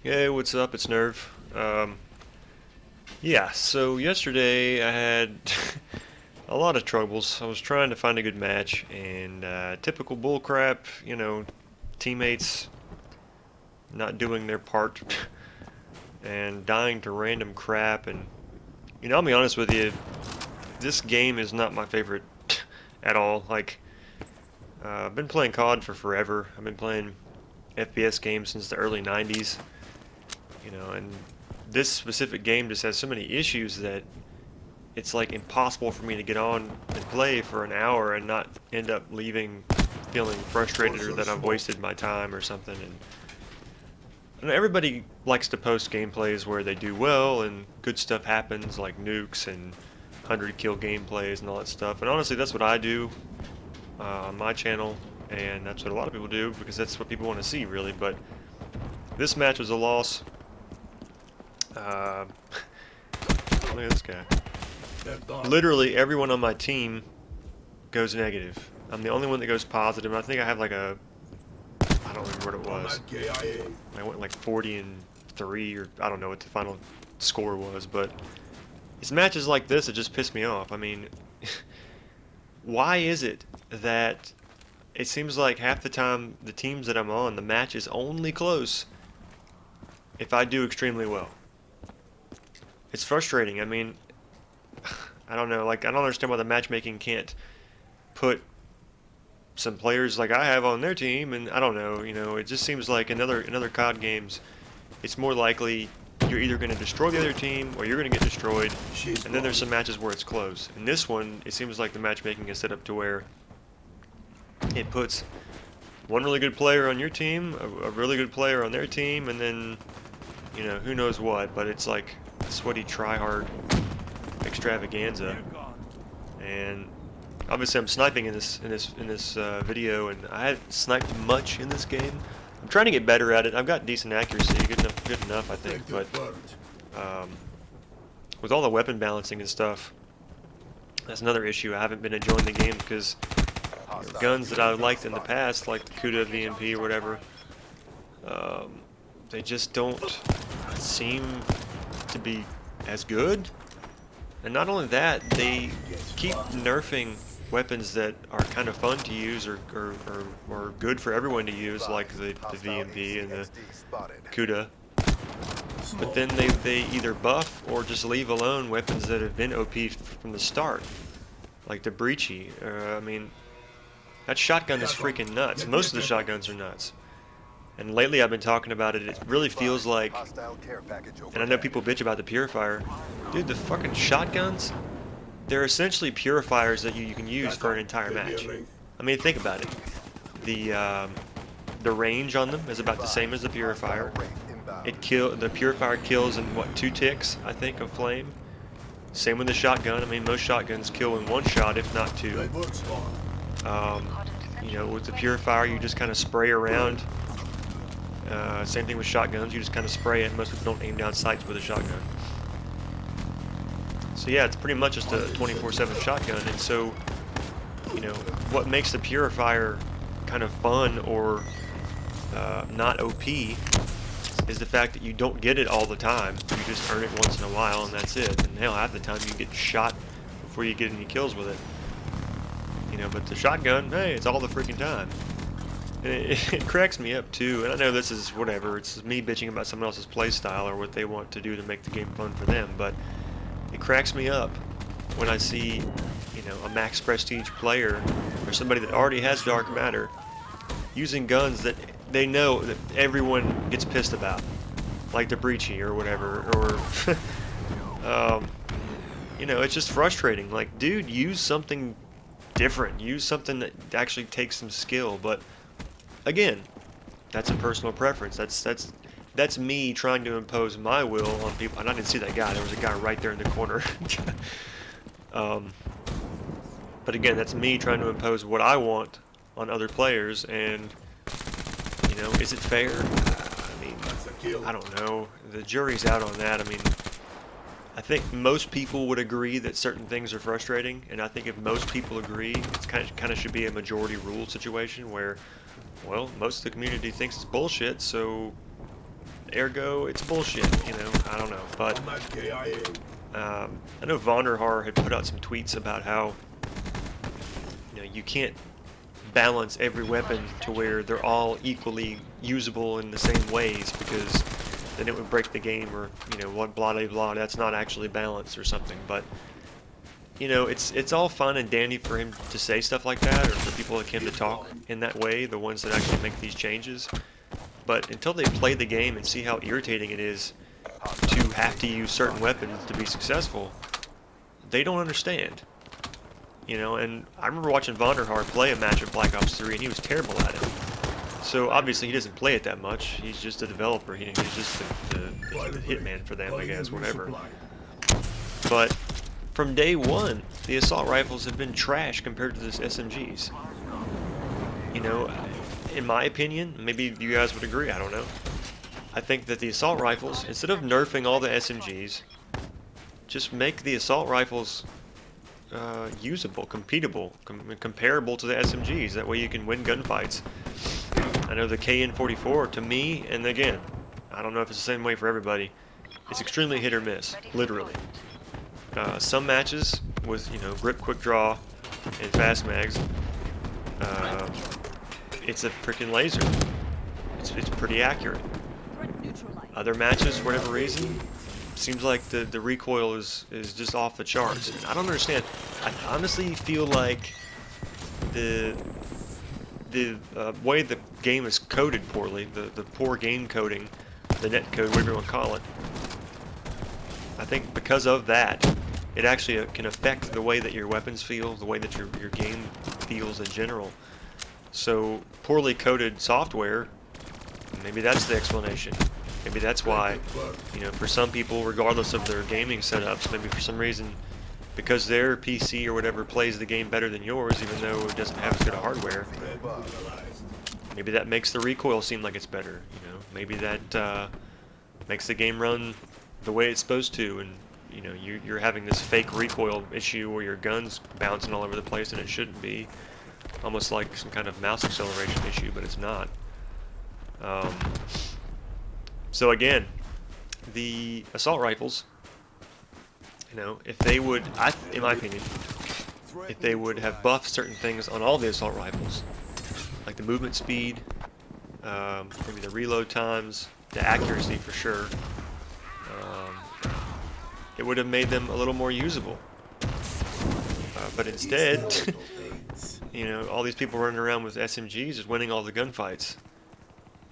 Hey, what's up? It's Nerve. Yeah, so yesterday I had a lot of troubles. I was trying to find a good match, and typical bullcrap, teammates not doing their part and dying to random crap. And, I'll be honest with you, this game is not my favorite at all. Like, I've been playing COD for forever. I've been playing FPS games since the early 90s. And this specific game just has so many issues that it's like impossible for me to get on and play for an hour and not end up leaving feeling frustrated or that I've wasted my time or something. And everybody likes to post gameplays where they do well and good stuff happens, like nukes and 100 kill gameplays and all that stuff. And honestly, that's what I do on my channel, and that's what a lot of people do because that's what people want to see, really. But this match was a loss. Uh, Look at this guy. Literally everyone on my team goes negative. I'm the only one that goes positive. And I think I have like I don't remember what it was. I went like 40-3, or I don't know what the final score was. But it's matches like this that just piss me off. I mean, why is it that it seems like half the time the teams that I'm on, the match is only close if I do extremely well? It's frustrating. I mean, I don't know. Like, I don't understand why the matchmaking can't put some players like I have on their team, and I don't know. It just seems like in other COD games, it's more likely you're either going to destroy the other team or you're going to get destroyed, and then there's some matches where it's close. In this one, it seems like the matchmaking is set up to where it puts one really good player on your team, a really good player on their team, and then who knows what. But it's like sweaty try-hard extravaganza, and obviously I'm sniping in this video, and I haven't sniped much in this game. I'm trying to get better at it. I've got decent accuracy, good enough I think, but with all the weapon balancing and stuff, that's another issue. I haven't been enjoying the game because guns that I liked in the past, like the Cuda VMP or whatever, they just don't seem to be as good. And not only that, they keep nerfing weapons that are kind of fun to use or good for everyone to use, like the VMP and the Cuda. But then they either buff or just leave alone weapons that have been OP from the start, like the Breachy. I mean, that shotgun is freaking nuts. Most of the shotguns are nuts. And lately I've been talking about it. It really feels like, and I know people bitch about the purifier. Dude, the fucking shotguns, they're essentially purifiers that you can use for an entire match. I mean, think about it. The range on them is about the same as the purifier. The purifier kills in what, 2 ticks, I think, of flame. Same with the shotgun. I mean, most shotguns kill in 1 shot, if not 2. With the purifier, you just kind of spray around. Same thing with shotguns, you just kind of spray it. Most people don't aim down sights with a shotgun. So yeah, it's pretty much just a 24/7 shotgun. And so, what makes the purifier kind of fun or not OP is the fact that you don't get it all the time. You just earn it once in a while, and that's it. And hell, half the time you get shot before you get any kills with it. But the shotgun, hey, it's all the freaking time. It cracks me up too, and I know this is whatever, it's me bitching about someone else's playstyle or what they want to do to make the game fun for them, but it cracks me up when I see, a max prestige player or somebody that already has dark matter using guns that they know that everyone gets pissed about, like the Breachy or whatever, or it's just frustrating. Like, dude, use something different, use something that actually takes some skill. But again, that's a personal preference. That's me trying to impose my will on people. And I didn't see that guy. There was a guy right there in the corner. But again, that's me trying to impose what I want on other players. And is it fair? I mean, I don't know. The jury's out on that. I mean, I think most people would agree that certain things are frustrating, and I think if most people agree, it's kind of should be a majority rule situation where, well, most of the community thinks it's bullshit, so Ergo, it's bullshit, you know, I don't know. But I know Vonderhaar had put out some tweets about how, you know, you can't balance every weapon to where they're all equally usable in the same ways, because then it would break the game, or, you know, what, blah blah blah, that's not actually balanced or something. But, you know, it's all fun and dandy for him to say stuff like that, or for people like him to talk in that way, the ones that actually make these changes. But until they play the game and see how irritating it is to have to use certain weapons to be successful, they don't understand. You know, and I remember watching Vonderhaar play a match of Black Ops 3, and he was terrible at it. So obviously he doesn't play it that much. He's just a developer. He's just the hitman for them, I guess, whatever. But from day one, the assault rifles have been trash compared to the SMGs. You know, in my opinion, maybe you guys would agree, I don't know. I think that the assault rifles, instead of nerfing all the SMGs, just make the assault rifles usable, competable, comparable to the SMGs. That way you can win gunfights. I know the KN-44, to me, and again, I don't know if it's the same way for everybody, it's extremely hit or miss, literally. Some matches with, you know, grip, quick draw, and fast mags, it's a freaking laser. It's pretty accurate. Other matches, for whatever reason, seems like the recoil is just off the charts. And I don't understand. I honestly feel like the way the game is coded poorly, the poor game coding, the net code, whatever you want to call it, I think because of that, it actually can affect the way that your weapons feel, the way that your game feels in general. So poorly coded software, maybe that's the explanation. Maybe that's why, you know, for some people, regardless of their gaming setups, maybe for some reason, because their PC or whatever plays the game better than yours, even though it doesn't have as good a hardware, maybe that makes the recoil seem like it's better. You know, maybe that makes the game run the way it's supposed to, and, you know, you're having this fake recoil issue where your gun's bouncing all over the place and it shouldn't be, almost like some kind of mouse acceleration issue, but it's not. So again, the assault rifles, you know, if they would, in my opinion, if they would have buffed certain things on all the assault rifles, like the movement speed, maybe the reload times, the accuracy for sure, it would have made them a little more usable. But instead, you know, all these people running around with SMGs is winning all the gunfights.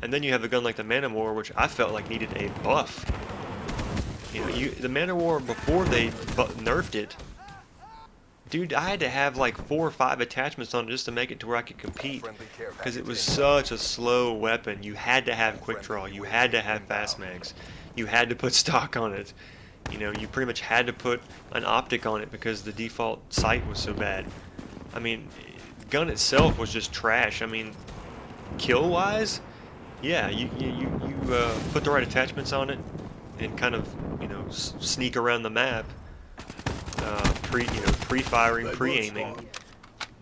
And then you have a gun like the Man of War, which I felt like needed a buff. You know, the Man of War, before they nerfed it, dude, I had to have like 4 or 5 attachments on it just to make it to where I could compete. Because it was such a slow weapon. You had to have quick draw. You had to have fast mags. You had to put stock on it. You know, you pretty much had to put an optic on it because the default sight was so bad. I mean, gun itself was just trash. I mean, kill-wise, yeah, you put the right attachments on it and kind of, you know, sneak around the map, pre-firing, pre-aiming.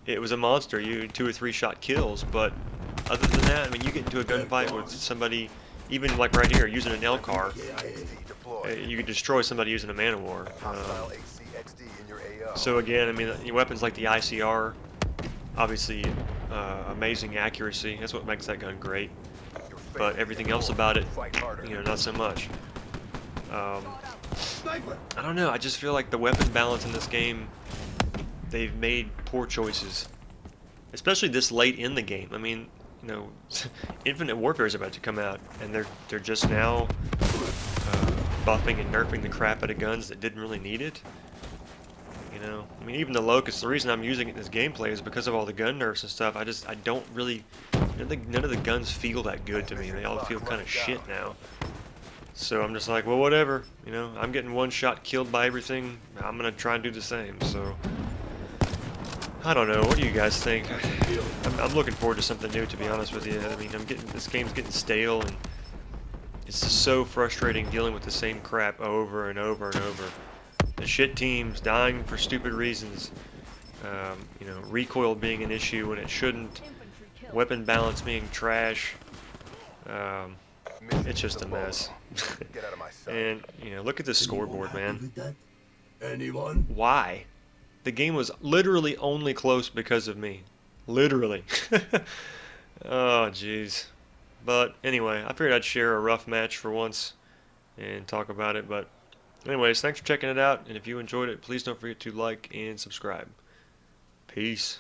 It was a monster. You 2 or 3 shot kills, but other than that, I mean, you get into a gunfight with somebody, even like right here, using an L-car, you could destroy somebody using a Man of War. So again, I mean, weapons like the ICR, obviously, amazing accuracy. That's what makes that gun great. But everything else about it, you know, not so much. I don't know, I just feel like the weapon balance in this game, they've made poor choices. Especially this late in the game. I mean, you know, Infinite Warfare is about to come out, and they're just now buffing and nerfing the crap out of guns that didn't really need it. You know, I mean, even the Locust, the reason I'm using it in this gameplay is because of all the gun nerfs and stuff. I don't really, none of the guns feel that good to me. They all feel kind of shit now. So I'm just like, well, whatever. You know, I'm getting one shot killed by everything. I'm gonna try and do the same. So I don't know. What do you guys think? I'm looking forward to something new, to be honest with you. I mean, this game's getting stale, and it's just so frustrating dealing with the same crap over and over and over. The shit teams dying for stupid reasons. You know, recoil being an issue when it shouldn't. Weapon balance being trash. It's just a mess. Get out of my sight. And, you know, look at this scoreboard, man. With that? Anyone? Why? The game was literally only close because of me. Literally. Oh, jeez. But anyway, I figured I'd share a rough match for once and talk about it. But anyways, thanks for checking it out. And if you enjoyed it, please don't forget to like and subscribe. Peace.